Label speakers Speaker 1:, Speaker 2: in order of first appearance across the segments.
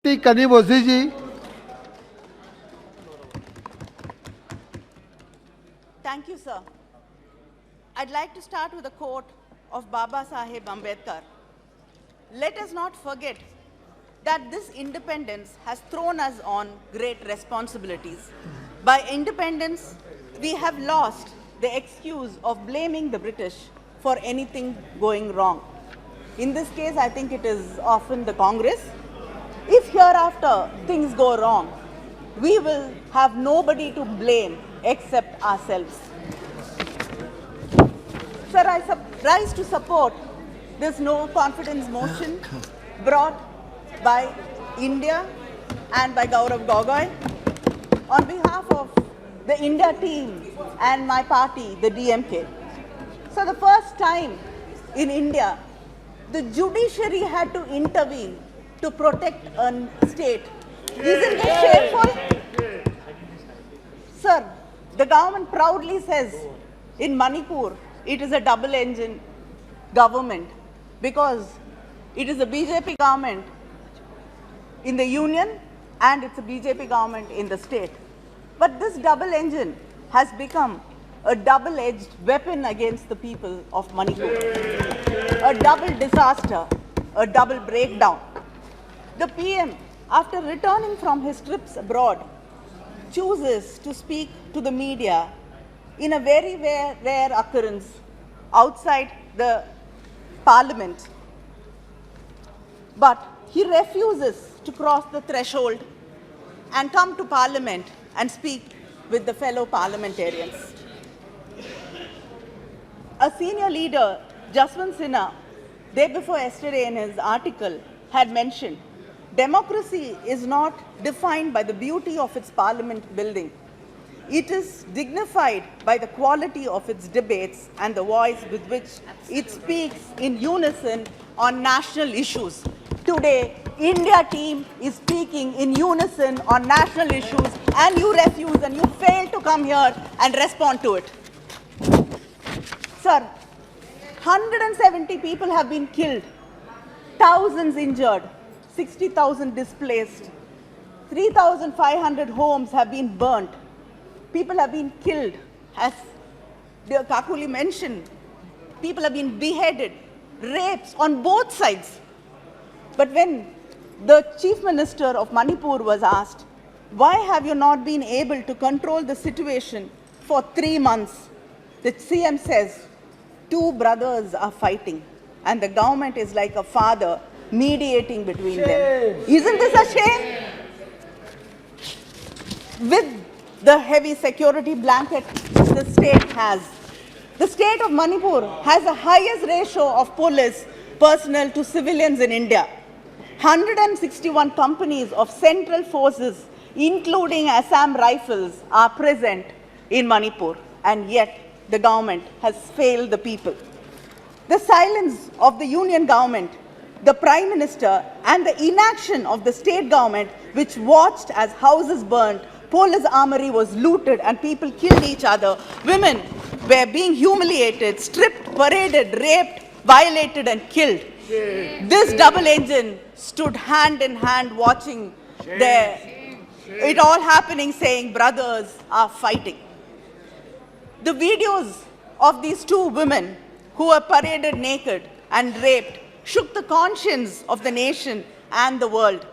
Speaker 1: Kanimozhi ji.
Speaker 2: Thank you, sir. I'd like to start with a quote of Baba Saheb Ambedkar. Let us not forget that this independence has thrown us on great responsibilities. By independence, we have lost the excuse of blaming the British for anything going wrong. In this case, I think it is often the Congress. If hereafter things go wrong, we will have nobody to blame except ourselves. Sir, I rise to support this no confidence motion brought by India and by Gaurav Gogoi on behalf of the India team and my party, the DMK. So the first time in India, the judiciary had to intervene to protect a state. Isn't this shameful? Sir, the government proudly says in Manipur, it is a double-engine government because it is a BJP government in the union and it's a BJP government in the state. But this double engine has become a double-edged weapon against the people of Manipur. A double disaster, a double breakdown. The PM, after returning from his trips abroad, chooses to speak to the media in a very rare occurrence outside the parliament. But he refuses to cross the threshold and come to parliament and speak with the fellow parliamentarians. A senior leader, Jaswant Sinha, day before yesterday in his article, had mentioned democracy is not defined by the beauty of its parliament building. It is dignified by the quality of its debates and the voice with which it speaks in unison on national issues. Today, India team is speaking in unison on national issues and you refuse and you fail to come here and respond to it. Sir, 170 people have been killed, thousands injured, 60,000 displaced, 3,500 homes have been burnt. People have been killed, as Kakuli mentioned. People have been beheaded, rapes on both sides. But when the Chief Minister of Manipur was asked, why have you not been able to control the situation for 3 months? The CM says, 2 brothers are fighting and the government is like a father mediating between them. Isn't this a shame? With the heavy security blanket the state has, the state of Manipur has the highest ratio of police personnel to civilians in India. 161 companies of central forces, including Assam Rifles, are present in Manipur, and yet the government has failed the people. The silence of the union government, the Prime Minister, and the inaction of the state government, which watched as houses burned, police armory was looted, and people killed each other. Women were being humiliated, stripped, paraded, raped, violated, and killed. This double engine stood hand in hand watching it all happening, saying brothers are fighting. The videos of these 2 women who were paraded naked and raped shook the conscience of the nation and the world.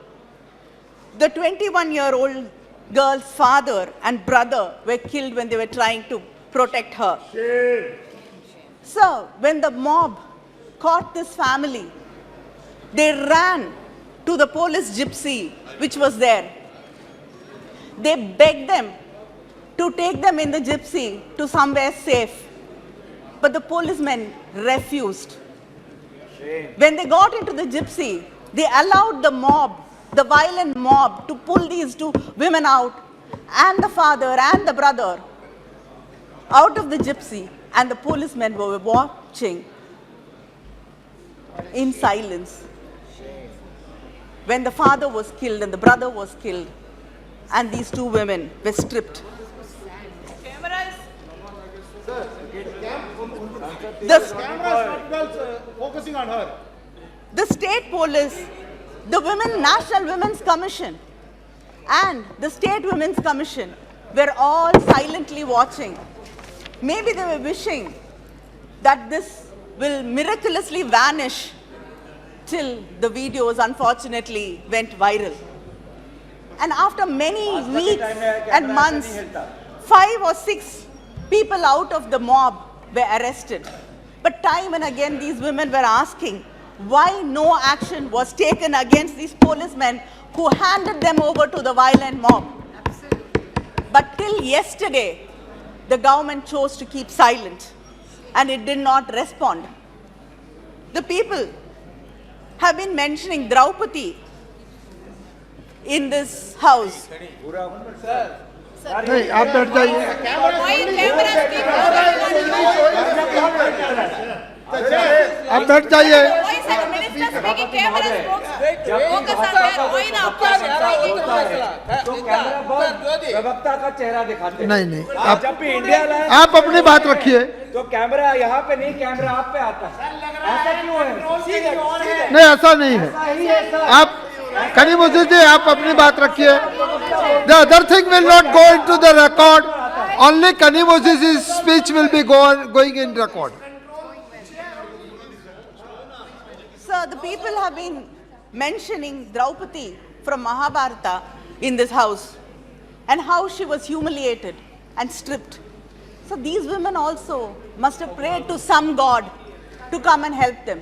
Speaker 2: The 21-year-old girl's father and brother were killed when they were trying to protect her. So, when the mob caught this family, they ran to the police gypsy which was there. They begged them to take them in the gypsy to somewhere safe. But the policemen refused. When they got into the gypsy, they allowed the mob, the violent mob, to pull these 2 women out, and the father and the brother, out of the gypsy, and the policemen were watching in silence. When the father was killed and the brother was killed, and these 2 women were stripped. The camera is not focusing on her. The state police the National Women's Commission and the State Women's Commission were all silently watching. Maybe they were wishing that this will miraculously vanish till the videos unfortunately went viral. And after many weeks and months, 5 or 6 people out of the mob were arrested. But time and again these women were asking why no action was taken against these policemen who handed them over to the violent mob. But till yesterday, the government chose to keep silent and it did not respond. The people have been mentioning Draupadi in this house.
Speaker 1: नहीं आप बैठ जाइए आप बैठ जाइए
Speaker 3: प्रवक्ता का चेहरा दिखाते
Speaker 1: नहीं नहीं
Speaker 3: आप जब भी इंडिया लाए
Speaker 1: आप अपनी बात रखिए
Speaker 3: तो कैमरा यहाँ पे नहीं, कैमरा आप पे आता है। ऐसा क्यों है?
Speaker 1: नहीं ऐसा नहीं है आप कनिमोझी जी आप अपनी बात रखिए the other thing will not go into the record only Kanimozhi speech will be going in record
Speaker 2: Sir, the people have been mentioning Draupadi from Mahabharata in this house and how she was humiliated and stripped. So these women also must have prayed to some God to come and help them.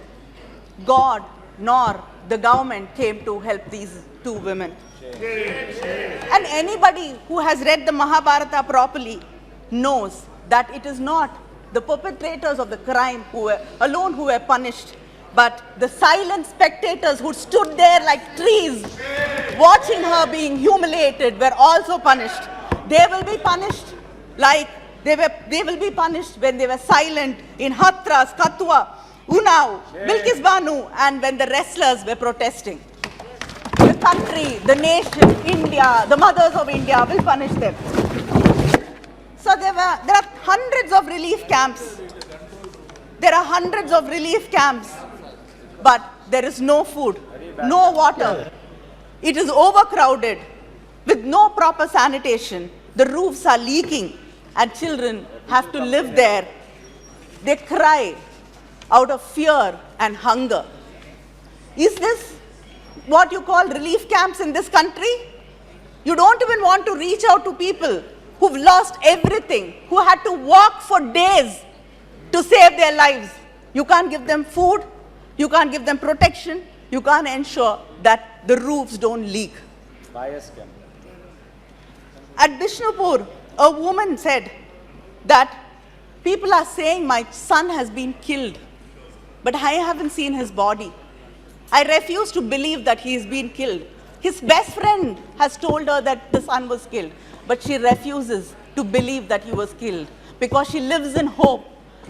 Speaker 2: God nor the government came to help these two women. And anybody who has read the Mahabharata properly knows that it is not the perpetrators of the crime alone who were punished, but the silent spectators who stood there like trees watching her being humiliated were also punished. They will be punished like they will be punished when they were silent in Hathras, Kathua, Unnao, Bilkis Banu, and when the wrestlers were protesting. The country, the nation, India, the mothers of India will punish them. So there are hundreds of relief camps. There are hundreds of relief camps, but there is no food, no water. It is overcrowded with no proper sanitation. The roofs are leaking and children have to live there. They cry out of fear and hunger. Is this what you call relief camps in this country? You don't even want to reach out to people who've lost everything, who had to walk for days to save their lives. You can't give them food, you can't give them protection, you can't ensure that the roofs don't leak. At Bishnupur, a woman said that people are saying my son has been killed, but I haven't seen his body. I refuse to believe that he has been killed. His best friend has told her that the son was killed, but she refuses to believe that he was killed because she lives in hope.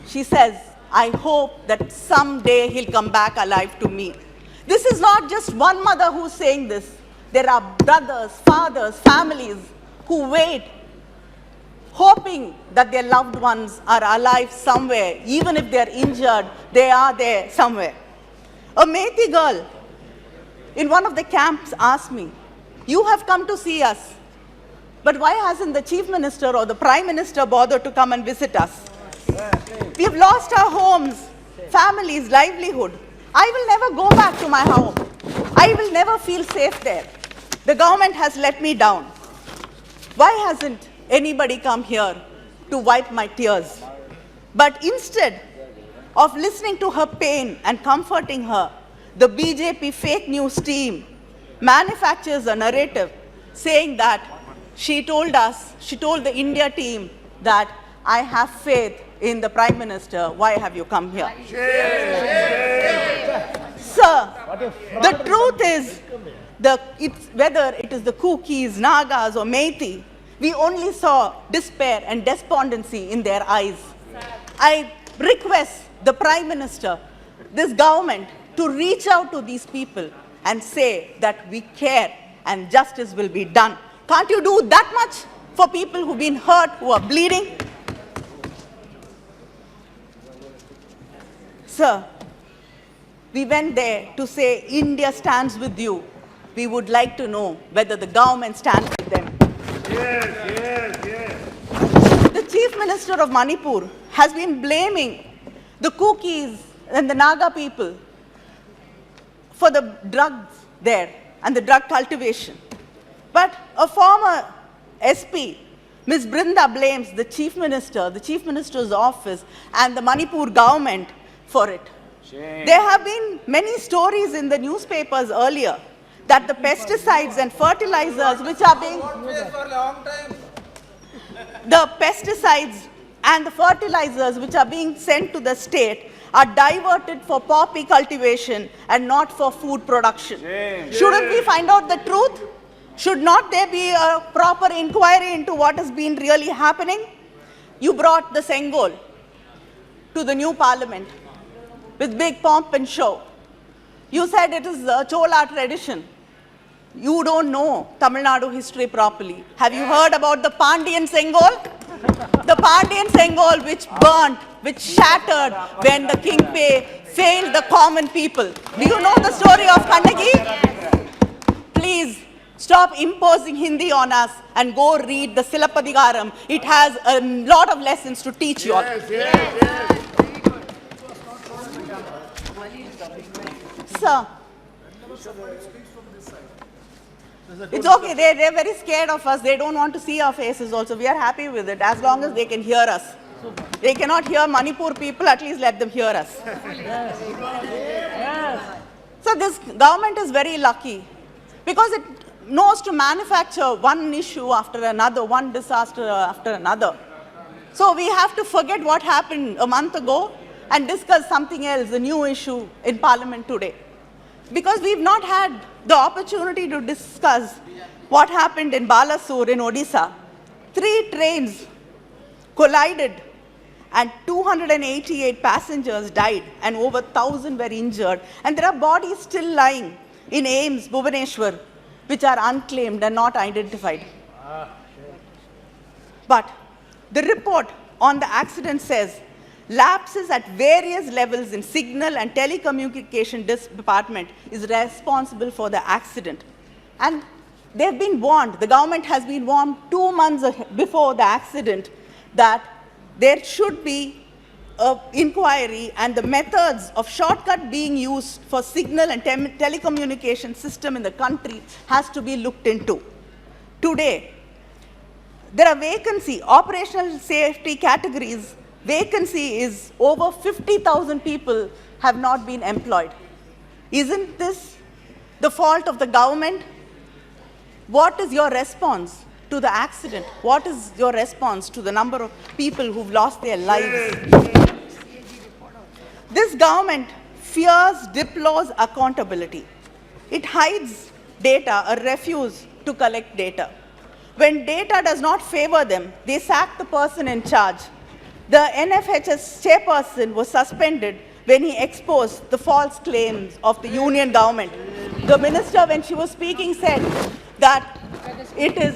Speaker 2: She says, I hope that someday he'll come back alive to me. This is not just one mother who's saying this. There are brothers, fathers, families who wait, hoping that their loved ones are alive somewhere. Even if they're injured, they are there somewhere. A Methi girl in one of the camps asked me, you have come to see us, but why hasn't the chief minister or the prime minister bothered to come and visit us? We have lost our homes, families, livelihood. I will never go back to my home. I will never feel safe there. The government has let me down. Why hasn't anybody come here to wipe my tears? But instead of listening to her pain and comforting her, the BJP fake news team manufactures a narrative saying that she told the India team that I have faith in the Prime Minister. Why have you come here? Sir, the truth is, whether it is the Kukis, Nagas or Methi, we only saw despair and despondency in their eyes. I request the Prime Minister, this government, to reach out to these people and say that we care and justice will be done. Can't you do that much for people who've been hurt, who are bleeding? Sir, we went there to say India stands with you. We would like to know whether the government stands with them. The Chief Minister of Manipur has been blaming the Kukis and the Naga people for the drugs there and the drug cultivation. But a former SP, Ms. Brinda, blames the Chief Minister, the Chief Minister's office, and the Manipur government for it. Shame. There have been many stories in the newspapers earlier that the pesticides and fertilizers which are being sent to the state are diverted for poppy cultivation and not for food production. Shame. Shouldn't we find out the truth? Should not there be a proper inquiry into what has been really happening? You brought the Sengol to the new parliament with big pomp and show. You said it is a Chola tradition. You don't know Tamilnadu history properly. Have you heard about the Pandian Sengol? The Pandian Sengol which burnt, which shattered when the King failed the common people. Do you know the story of Kannagi? Please stop imposing Hindi on us and go read the Silapadigaram. It has a lot of lessons to teach you all. Sir, it's okay. They're very scared of us. They don't want to see our faces also. We are happy with it as long as they can hear us. They cannot hear Manipur people, at least let them hear us. So this government is very lucky because it knows to manufacture one issue after another, one disaster after another. So we have to forget what happened a month ago and discuss something else, a new issue in Parliament today. Because we've not had the opportunity to discuss what happened in Balasore in Odisha. 3 trains collided and 288 passengers died and over 1,000 were injured. And there are bodies still lying in Ames, Bhubaneswar, which are unclaimed and not identified. But the report on the accident says lapses at various levels in signal and telecommunication department is responsible for the accident. And they've been warned, the government has been warned 2 months before the accident that there should be an inquiry and the methods of shortcut being used for signal and telecommunication system in the country has to be looked into. Today, there are vacancy, operational safety categories, vacancy is over 50,000 people have not been employed. Isn't this the fault of the government? What is your response to the accident? What is your response to the number of people who've lost their lives? This government fears, deplores accountability. It hides data or refuses to collect data. When data does not favor them, they sack the person in charge. The NFHS chairperson was suspended when he exposed the false claims of the union government. The minister, when she was speaking, said that it is,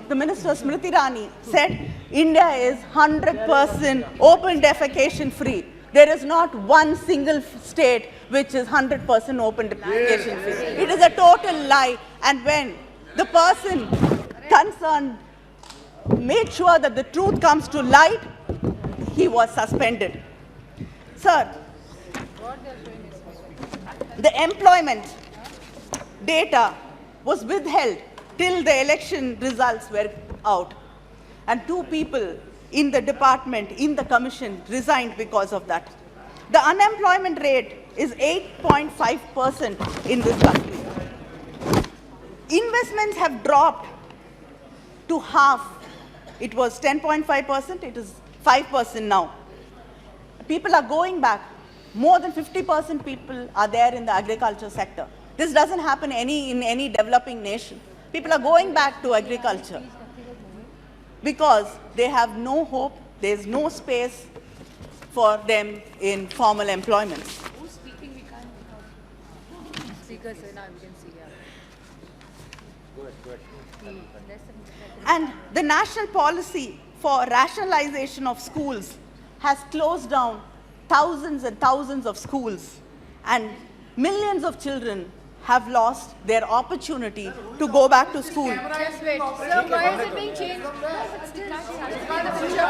Speaker 2: the minister Smriti Irani said, India is 100% open defecation free. There is not one single state which is 100% open defecation free. It is a total lie. And when the person concerned made sure that the truth comes to light, he was suspended. Sir, the employment data was withheld till the election results were out. And 2 people in the department, in the commission, resigned because of that. The unemployment rate is 8.5% in this country. Investments have dropped to half. It was 10.5%, it is 5% now. People are going back. More than 50% people are there in the agriculture sector. This doesn't happen in any developing nation. People are going back to agriculture because they have no hope, there's no space for them in formal employment.
Speaker 4: Who's speaking? We can't. Speakers, now we can see.
Speaker 2: And the national policy for rationalization of schools has closed down thousands and thousands of schools, and millions of children have lost their opportunity to go back to school.
Speaker 4: Just wait. Sir, why is it being changed? No, but still, see the picture.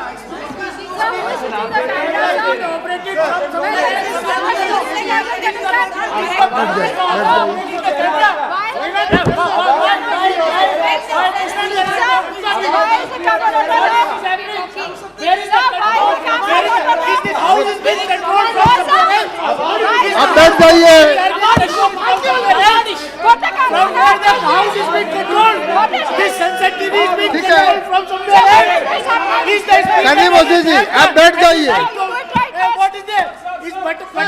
Speaker 4: Sir, who is switching the camera,
Speaker 1: आप बैठ जाइए ठीक है कनिमोझी जी आप बैठ जाइए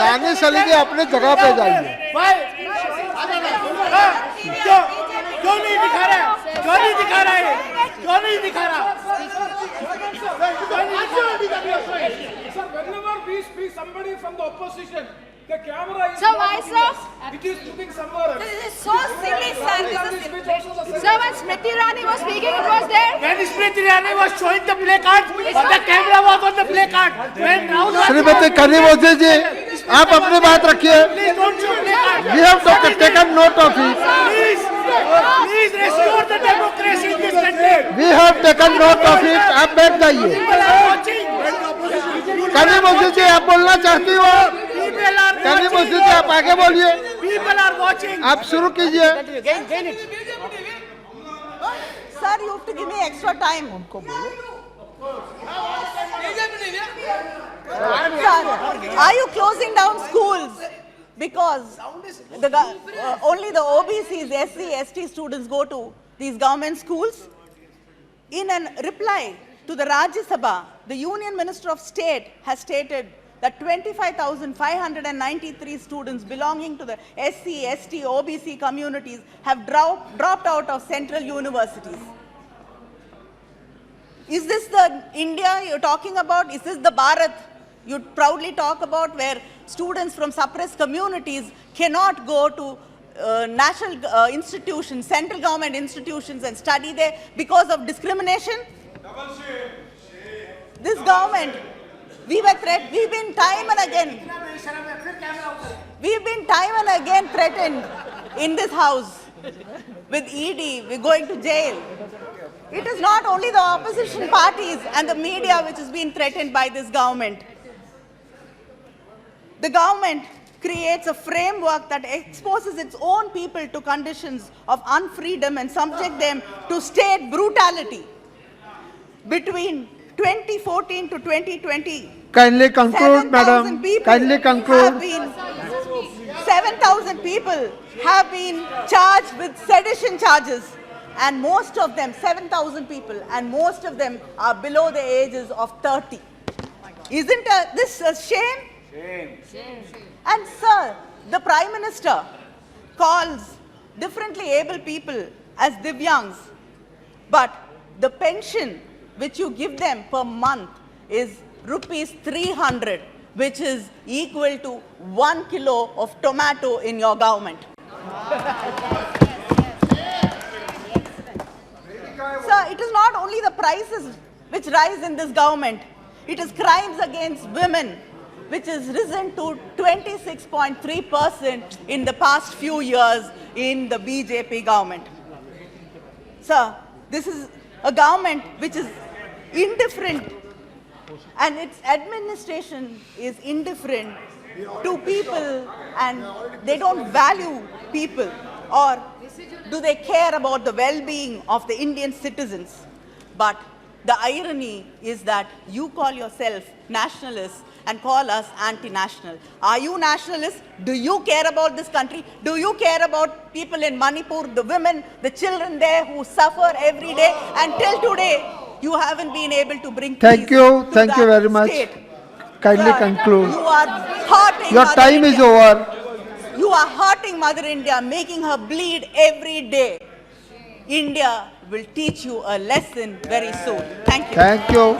Speaker 1: दानिश अली जी अपने जगह पे जाइए
Speaker 5: क्यों नहीं दिखा रहा है क्यों नहीं दिखा रहा है क्यों नहीं दिखा रहा
Speaker 3: Sir, whenever we speak somebody from the opposition, the camera is
Speaker 4: Sir, why, sir?
Speaker 3: It is looking somewhere.
Speaker 4: This is so silly, sir. Sir, when Smriti Irani was speaking, it was there.
Speaker 5: When Smriti Irani was showing the play card, the camera was on the play card. When Rahul
Speaker 1: Shrimati Kanimozhi जी आप अपनी बात रखिए
Speaker 5: please don't show play card.
Speaker 1: we have taken note of it
Speaker 5: Please restore the democracy in this country.
Speaker 1: we have taken note of it आप बैठ जाइए
Speaker 5: People are watching.
Speaker 1: Kanimozhi जी आप बोलना चाहती हो
Speaker 5: People are
Speaker 1: कनिमोझी
Speaker 5: watching.
Speaker 1: जी आप आगे बोलिए
Speaker 5: People are watching.
Speaker 1: आप शुरू कीजिए
Speaker 2: Sir, you have to give me extra time. Sir, are you closing down schools? Because only the OBCs, SC, ST students go to these government schools? In a reply to the Rajya Sabha, the Union Minister of State has stated that 25,593 students belonging to the SC, ST, OBC communities have dropped out of central universities. Is this the India you're talking about? Is this the Bharat you proudly talk about, where students from suppressed communities cannot go to national institutions, central government institutions and study there because of discrimination? This government, we've been time and again threatened in this house with ED, we're going to jail. It is not only the opposition parties and the media which has been threatened by this government. The government creates a framework that exposes its own people to conditions of unfreedom and subject them to state brutality. Between 2014 to 2020,
Speaker 1: kindly conclude madam kindly conclude
Speaker 2: 7,000 people have been charged with sedition charges, and most of them, 7,000 people, and most of them are below the ages of 30. Isn't this a shame? And sir, the Prime Minister calls differently able people as Divyangs, but the pension which you give them per month is rupees 300, which is equal to 1 kilo of tomato in your government. Sir, it is not only the prices which rise in this government, it is crimes against women, which has risen to 26.3% in the past few years in the BJP government. Sir, this is a government which is indifferent, and its administration is indifferent to people, and they don't value people, or do they care about the well-being of the Indian citizens. But the irony is that you call yourself nationalists and call us anti-national. Are you nationalists? Do you care about this country? Do you care about people in Manipur, the women, the children there who suffer every day? Until today, you haven't been able to bring peace
Speaker 1: thank you very much
Speaker 2: state.
Speaker 1: kindly
Speaker 2: Sir,
Speaker 1: conclude
Speaker 2: you are hurting
Speaker 1: your
Speaker 2: Mother
Speaker 1: time is
Speaker 2: India.
Speaker 1: over
Speaker 2: You are hurting Mother India, making her bleed every day. India will teach you a lesson very soon. Thank you.
Speaker 1: thank you